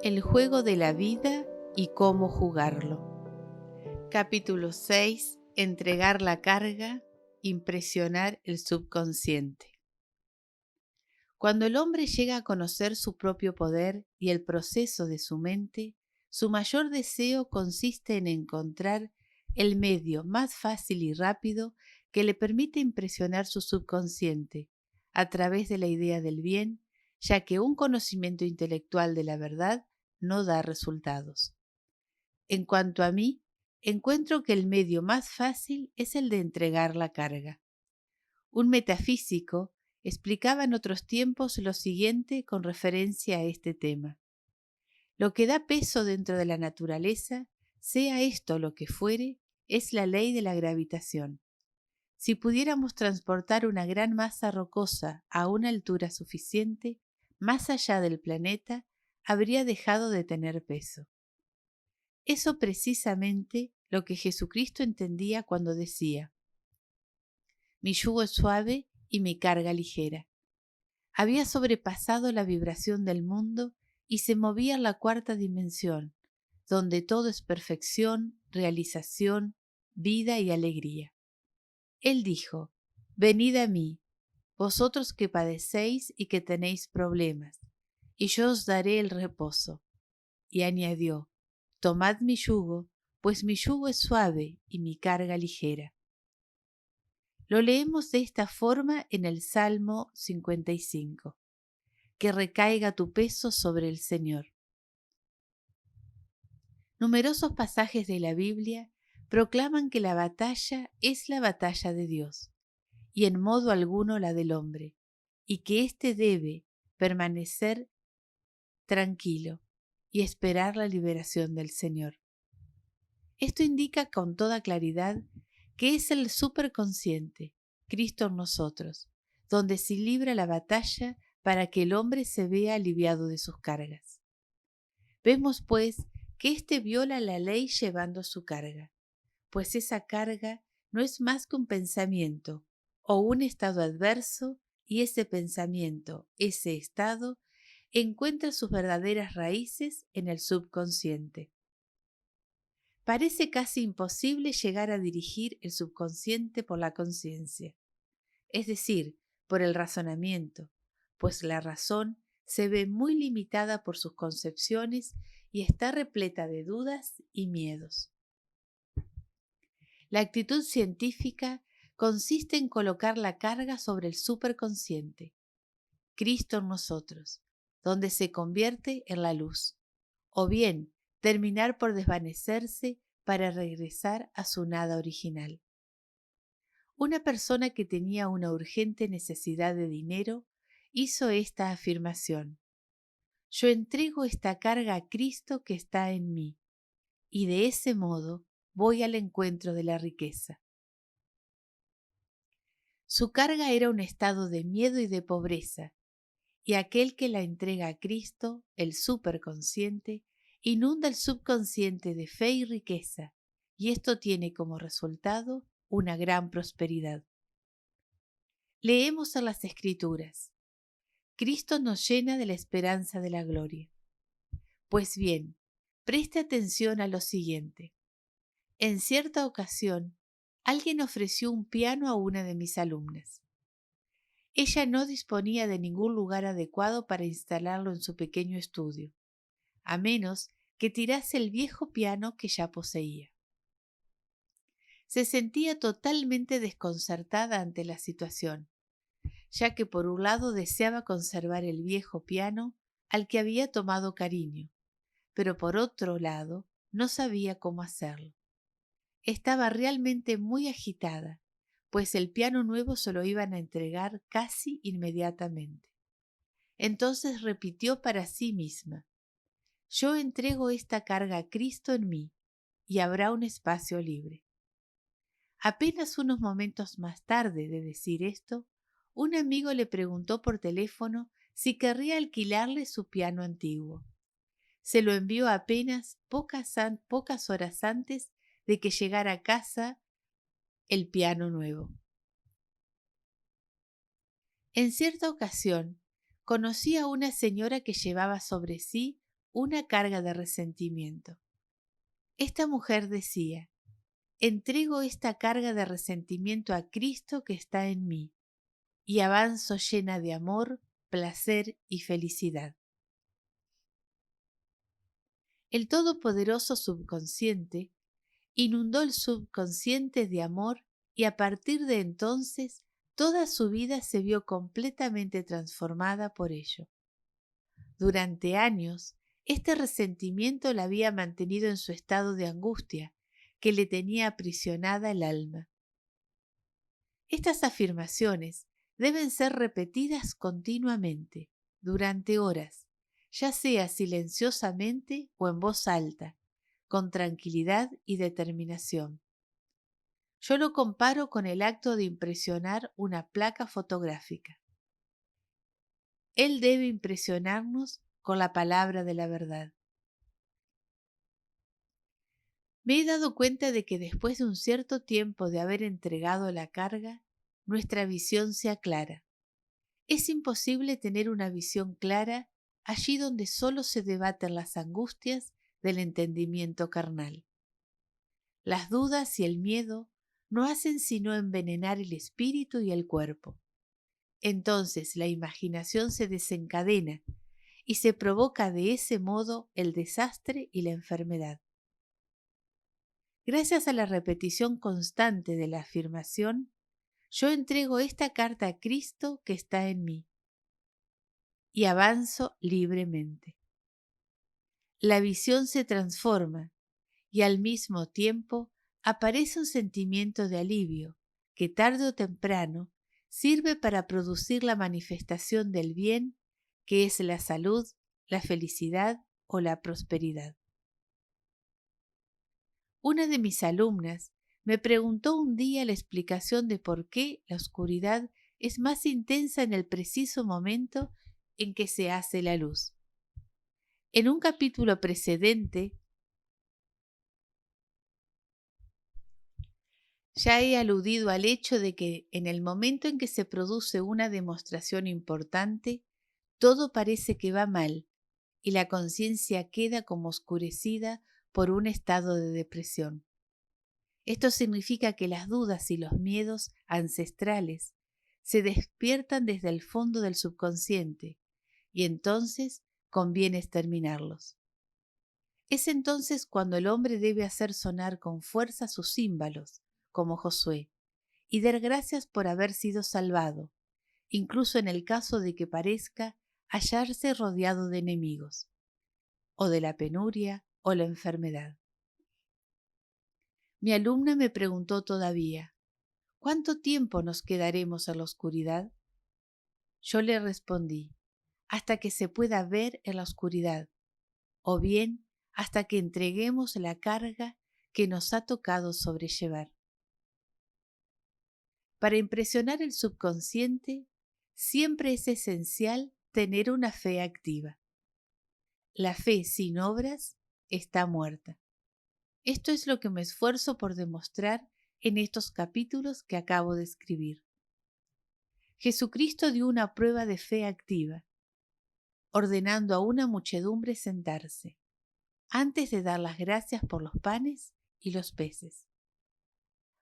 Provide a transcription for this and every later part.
El juego de la vida y cómo jugarlo. Capítulo 6. Entregar la carga, impresionar el subconsciente. Cuando el hombre llega a conocer su propio poder y el proceso de su mente, su mayor deseo consiste en encontrar el medio más fácil y rápido que le permite impresionar su subconsciente a través de la idea del bien, ya que un conocimiento intelectual de la verdad no da resultados. En cuanto a mí, encuentro que el medio más fácil es el de entregar la carga. Un metafísico explicaba en otros tiempos lo siguiente con referencia a este tema. Lo que da peso dentro de la naturaleza, sea esto lo que fuere, es la ley de la gravitación. Si pudiéramos transportar una gran masa rocosa a una altura suficiente, más allá del planeta, habría dejado de tener peso. Eso precisamente lo que Jesucristo entendía cuando decía: mi yugo es suave y mi carga ligera. Había sobrepasado la vibración del mundo y se movía en la cuarta dimensión, donde todo es perfección, realización, vida y alegría. Él dijo: venid a mí, vosotros que padecéis y que tenéis problemas, y yo os daré el reposo. Y añadió: tomad mi yugo, pues mi yugo es suave y mi carga ligera. Lo leemos de esta forma en el Salmo 55. Que recaiga tu peso sobre el Señor. Numerosos pasajes de la Biblia proclaman que la batalla es la batalla de Dios, y en modo alguno la del hombre, y que éste debe permanecer tranquilo y esperar la liberación del Señor. Esto indica con toda claridad que es el superconsciente, Cristo en nosotros, donde se libra la batalla para que el hombre se vea aliviado de sus cargas. Vemos, pues, que éste viola la ley llevando su carga, pues esa carga no es más que un pensamiento o un estado adverso, y ese pensamiento, ese estado, encuentra sus verdaderas raíces en el subconsciente. Parece casi imposible llegar a dirigir el subconsciente por la conciencia, es decir, por el razonamiento, pues la razón se ve muy limitada por sus concepciones y está repleta de dudas y miedos. La actitud científica consiste en colocar la carga sobre el superconsciente, Cristo en nosotros, donde se convierte en la luz, o bien terminar por desvanecerse para regresar a su nada original. Una persona que tenía una urgente necesidad de dinero hizo esta afirmación: yo entrego esta carga a Cristo que está en mí, y de ese modo voy al encuentro de la riqueza. Su carga era un estado de miedo y de pobreza, y aquel que la entrega a Cristo, el superconsciente, inunda el subconsciente de fe y riqueza, y esto tiene como resultado una gran prosperidad. Leemos en las Escrituras: Cristo nos llena de la esperanza de la gloria. Pues bien, preste atención a lo siguiente. En cierta ocasión, alguien ofreció un piano a una de mis alumnas. Ella no disponía de ningún lugar adecuado para instalarlo en su pequeño estudio, a menos que tirase el viejo piano que ya poseía. Se sentía totalmente desconcertada ante la situación, ya que por un lado deseaba conservar el viejo piano al que había tomado cariño, pero por otro lado no sabía cómo hacerlo. Estaba realmente muy agitada, pues el piano nuevo se lo iban a entregar casi inmediatamente. Entonces repitió para sí misma: yo entrego esta carga a Cristo en mí, y habrá un espacio libre. Apenas unos momentos más tarde de decir esto, un amigo le preguntó por teléfono si querría alquilarle su piano antiguo. Se lo envió apenas pocas horas antes de que llegara a casa el piano nuevo. En cierta ocasión, conocí a una señora que llevaba sobre sí una carga de resentimiento. Esta mujer decía: entrego esta carga de resentimiento a Cristo que está en mí y avanzo llena de amor, placer y felicidad. El todopoderoso subconsciente inundó el subconsciente de amor y a partir de entonces toda su vida se vio completamente transformada por ello. Durante años, este resentimiento la había mantenido en su estado de angustia, que le tenía aprisionada el alma. Estas afirmaciones deben ser repetidas continuamente, durante horas, ya sea silenciosamente o en voz alta, con tranquilidad y determinación. Yo lo comparo con el acto de impresionar una placa fotográfica. Él debe impresionarnos con la palabra de la verdad. Me he dado cuenta de que después de un cierto tiempo de haber entregado la carga, nuestra visión se aclara. Es imposible tener una visión clara allí donde solo se debaten las angustias del entendimiento carnal. Las dudas y el miedo no hacen sino envenenar el espíritu y el cuerpo. Entonces la imaginación se desencadena y se provoca de ese modo el desastre y la enfermedad. Gracias a la repetición constante de la afirmación, yo entrego esta carta a Cristo que está en mí y avanzo libremente. La visión se transforma y al mismo tiempo aparece un sentimiento de alivio que tarde o temprano sirve para producir la manifestación del bien, que es la salud, la felicidad o la prosperidad. Una de mis alumnas me preguntó un día la explicación de por qué la oscuridad es más intensa en el preciso momento en que se hace la luz. En un capítulo precedente ya he aludido al hecho de que en el momento en que se produce una demostración importante, todo parece que va mal y la conciencia queda como oscurecida por un estado de depresión. Esto significa que las dudas y los miedos ancestrales se despiertan desde el fondo del subconsciente y entonces conviene exterminarlos. Es entonces cuando el hombre debe hacer sonar con fuerza sus címbalos, como Josué, y dar gracias por haber sido salvado, incluso en el caso de que parezca hallarse rodeado de enemigos, o de la penuria o la enfermedad. Mi alumna me preguntó todavía: ¿cuánto tiempo nos quedaremos en la oscuridad? Yo le respondí: hasta que se pueda ver en la oscuridad, o bien hasta que entreguemos la carga que nos ha tocado sobrellevar. Para impresionar el subconsciente, siempre es esencial tener una fe activa. La fe sin obras está muerta. Esto es lo que me esfuerzo por demostrar en estos capítulos que acabo de escribir. Jesucristo dio una prueba de fe activa, ordenando a una muchedumbre sentarse, antes de dar las gracias por los panes y los peces.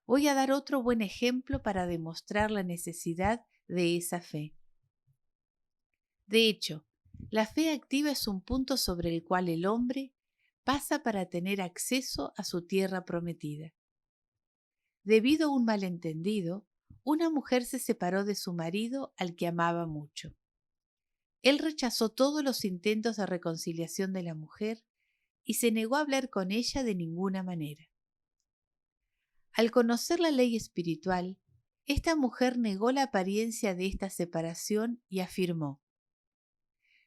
Voy a dar otro buen ejemplo para demostrar la necesidad de esa fe. De hecho, la fe activa es un punto sobre el cual el hombre pasa para tener acceso a su tierra prometida. Debido a un malentendido, una mujer se separó de su marido al que amaba mucho. Él rechazó todos los intentos de reconciliación de la mujer y se negó a hablar con ella de ninguna manera. Al conocer la ley espiritual, esta mujer negó la apariencia de esta separación y afirmó: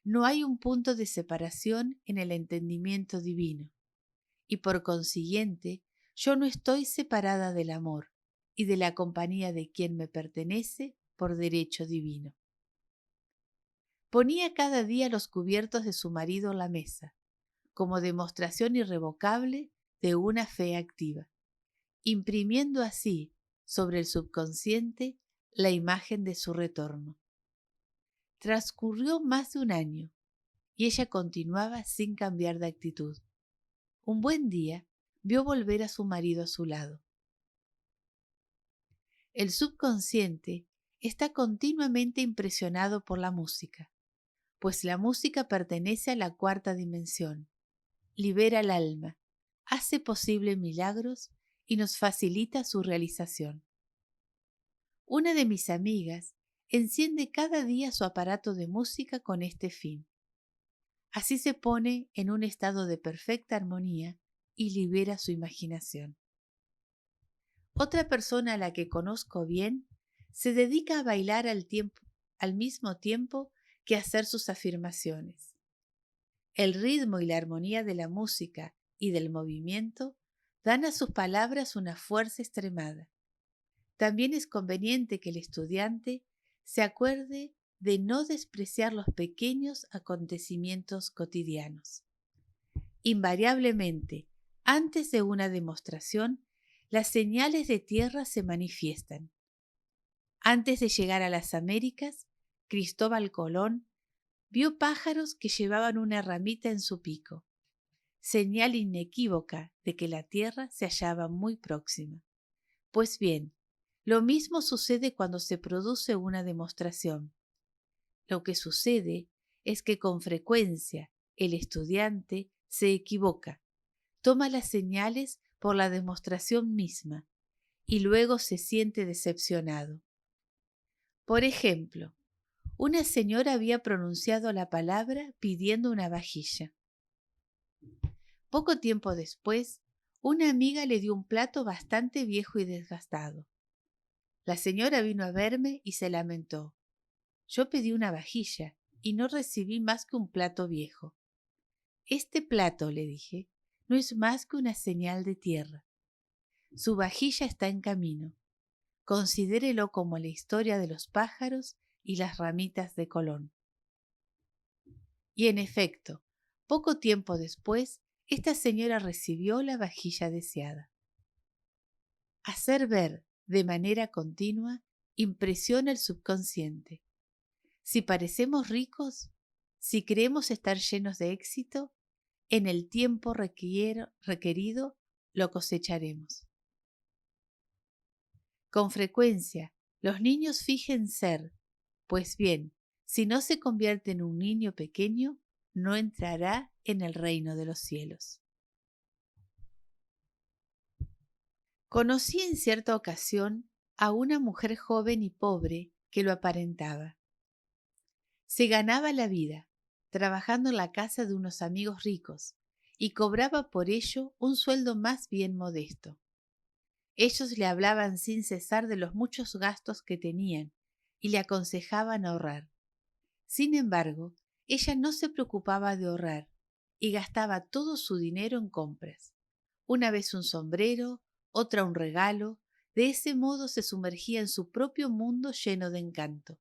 no hay un punto de separación en el entendimiento divino, y por consiguiente yo no estoy separada del amor y de la compañía de quien me pertenece por derecho divino. Ponía cada día los cubiertos de su marido en la mesa, como demostración irrevocable de una fe activa, imprimiendo así sobre el subconsciente la imagen de su retorno. Transcurrió más de un año y ella continuaba sin cambiar de actitud. Un buen día vio volver a su marido a su lado. El subconsciente está continuamente impresionado por la música, pues la música pertenece a la cuarta dimensión, libera el alma, hace posible milagros y nos facilita su realización. Una de mis amigas enciende cada día su aparato de música con este fin. Así se pone en un estado de perfecta armonía y libera su imaginación. Otra persona a la que conozco bien se dedica a bailar al mismo tiempo que a hacer sus afirmaciones. El ritmo y la armonía de la música y del movimiento dan a sus palabras una fuerza extremada. También es conveniente que el estudiante se acuerde de no despreciar los pequeños acontecimientos cotidianos. Invariablemente, antes de una demostración, las señales de tierra se manifiestan. Antes de llegar a las Américas, Cristóbal Colón vio pájaros que llevaban una ramita en su pico, señal inequívoca de que la tierra se hallaba muy próxima. Pues bien, lo mismo sucede cuando se produce una demostración. Lo que sucede es que con frecuencia el estudiante se equivoca, toma las señales por la demostración misma y luego se siente decepcionado. Por ejemplo, una señora había pronunciado la palabra pidiendo una vajilla. Poco tiempo después, una amiga le dio un plato bastante viejo y desgastado. La señora vino a verme y se lamentó. Yo pedí una vajilla y no recibí más que un plato viejo. Este plato, le dije, no es más que una señal de tierra. Su vajilla está en camino. Considérelo como la historia de los pájaros y las ramitas de Colón. Y en efecto, poco tiempo después, esta señora recibió la vajilla deseada. Hacer ver de manera continua impresiona el subconsciente. Si parecemos ricos, si creemos estar llenos de éxito, en el tiempo requerido lo cosecharemos. Con frecuencia, los niños fingen ser, pues bien, si no se convierte en un niño pequeño, no entrará en el reino de los cielos. Conocí en cierta ocasión a una mujer joven y pobre que lo aparentaba. Se ganaba la vida trabajando en la casa de unos amigos ricos y cobraba por ello un sueldo más bien modesto. Ellos le hablaban sin cesar de los muchos gastos que tenían y le aconsejaban ahorrar. Sin embargo, ella no se preocupaba de ahorrar y gastaba todo su dinero en compras. Una vez un sombrero, otra un regalo. De ese modo se sumergía en su propio mundo lleno de encanto.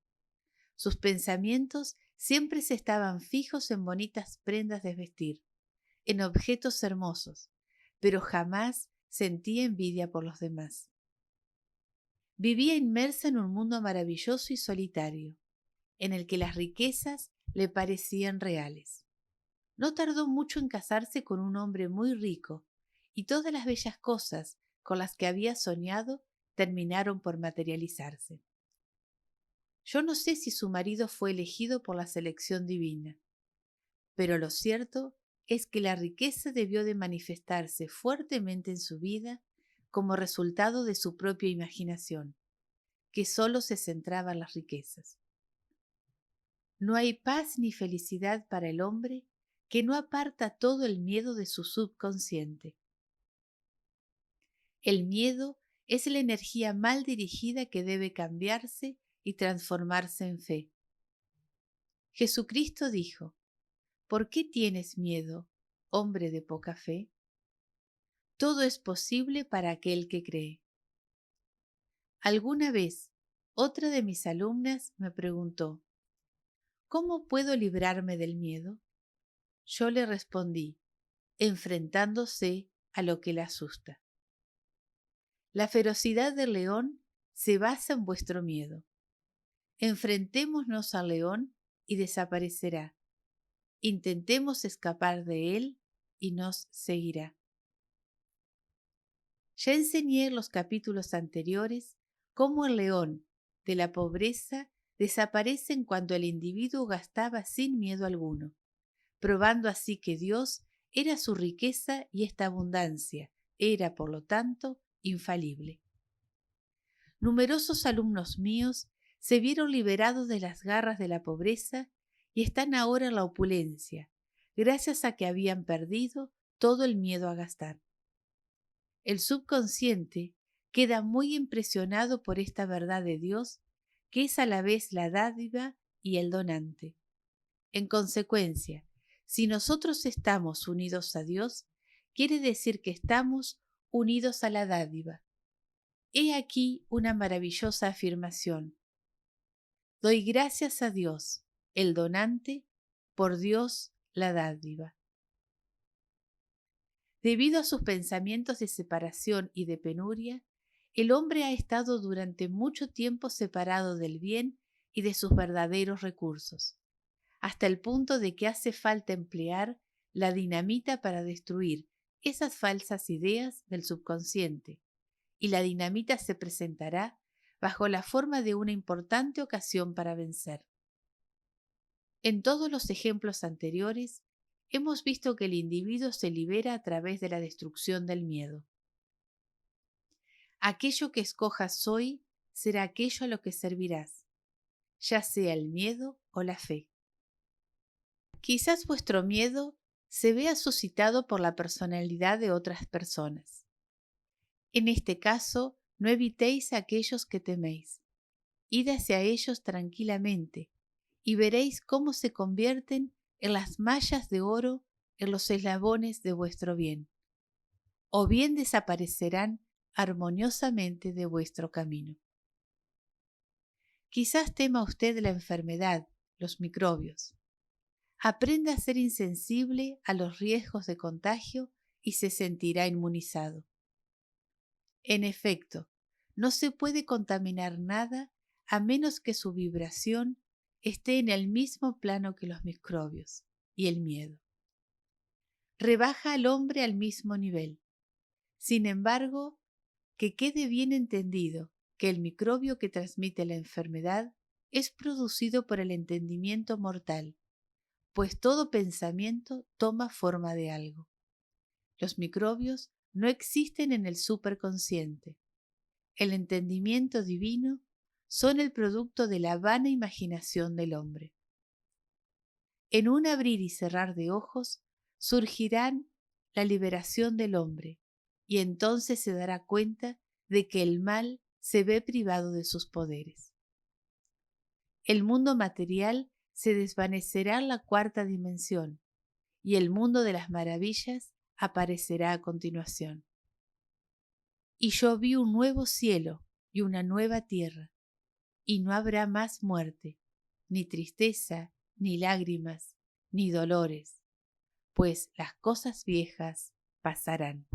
Sus pensamientos siempre se estaban fijos en bonitas prendas de vestir, en objetos hermosos, pero jamás sentía envidia por los demás. Vivía inmersa en un mundo maravilloso y solitario, en el que las riquezas le parecían reales. No tardó mucho en casarse con un hombre muy rico, y todas las bellas cosas con las que había soñado terminaron por materializarse. Yo no sé si su marido fue elegido por la selección divina, pero lo cierto es que la riqueza debió de manifestarse fuertemente en su vida como resultado de su propia imaginación, que solo se centraba en las riquezas. No hay paz ni felicidad para el hombre que no aparta todo el miedo de su subconsciente. El miedo es la energía mal dirigida que debe cambiarse y transformarse en fe. Jesucristo dijo: ¿Por qué tienes miedo, hombre de poca fe? Todo es posible para aquel que cree. Alguna vez, otra de mis alumnas me preguntó: ¿cómo puedo librarme del miedo? Yo le respondí: enfrentándose a lo que le asusta. La ferocidad del león se basa en vuestro miedo. Enfrentémonos al león y desaparecerá. Intentemos escapar de él y nos seguirá. Ya enseñé en los capítulos anteriores cómo el león de la pobreza desaparece cuando el individuo gastaba sin miedo alguno, probando así que Dios era su riqueza y esta abundancia era, por lo tanto, infalible. Numerosos alumnos míos se vieron liberados de las garras de la pobreza y están ahora en la opulencia, gracias a que habían perdido todo el miedo a gastar. El subconsciente queda muy impresionado por esta verdad de Dios, que es a la vez la dádiva y el donante. En consecuencia, si nosotros estamos unidos a Dios, quiere decir que estamos unidos a la dádiva. He aquí una maravillosa afirmación. Doy gracias a Dios, el donante, por Dios, la dádiva. Debido a sus pensamientos de separación y de penuria, el hombre ha estado durante mucho tiempo separado del bien y de sus verdaderos recursos, hasta el punto de que hace falta emplear la dinamita para destruir esas falsas ideas del subconsciente, y la dinamita se presentará bajo la forma de una importante ocasión para vencer. En todos los ejemplos anteriores, hemos visto que el individuo se libera a través de la destrucción del miedo. Aquello que escojas hoy será aquello a lo que servirás, ya sea el miedo o la fe. Quizás vuestro miedo se vea suscitado por la personalidad de otras personas. En este caso, no evitéis a aquellos que teméis. Id hacia ellos tranquilamente y veréis cómo se convierten en las mallas de oro en los eslabones de vuestro bien, o bien desaparecerán armoniosamente de vuestro camino. Quizás tema usted la enfermedad, los microbios. Aprenda a ser insensible a los riesgos de contagio y se sentirá inmunizado. En efecto, no se puede contaminar nada a menos que su vibración esté en el mismo plano que los microbios y el miedo. Rebaja al hombre al mismo nivel. Sin embargo, que quede bien entendido que el microbio que transmite la enfermedad es producido por el entendimiento mortal, pues todo pensamiento toma forma de algo. Los microbios no existen en el superconsciente. El entendimiento divino son el producto de la vana imaginación del hombre. En un abrir y cerrar de ojos surgirán la liberación del hombre, y entonces se dará cuenta de que el mal se ve privado de sus poderes. El mundo material se desvanecerá en la cuarta dimensión, y el mundo de las maravillas aparecerá a continuación. Y yo vi un nuevo cielo y una nueva tierra, y no habrá más muerte, ni tristeza, ni lágrimas, ni dolores, pues las cosas viejas pasarán.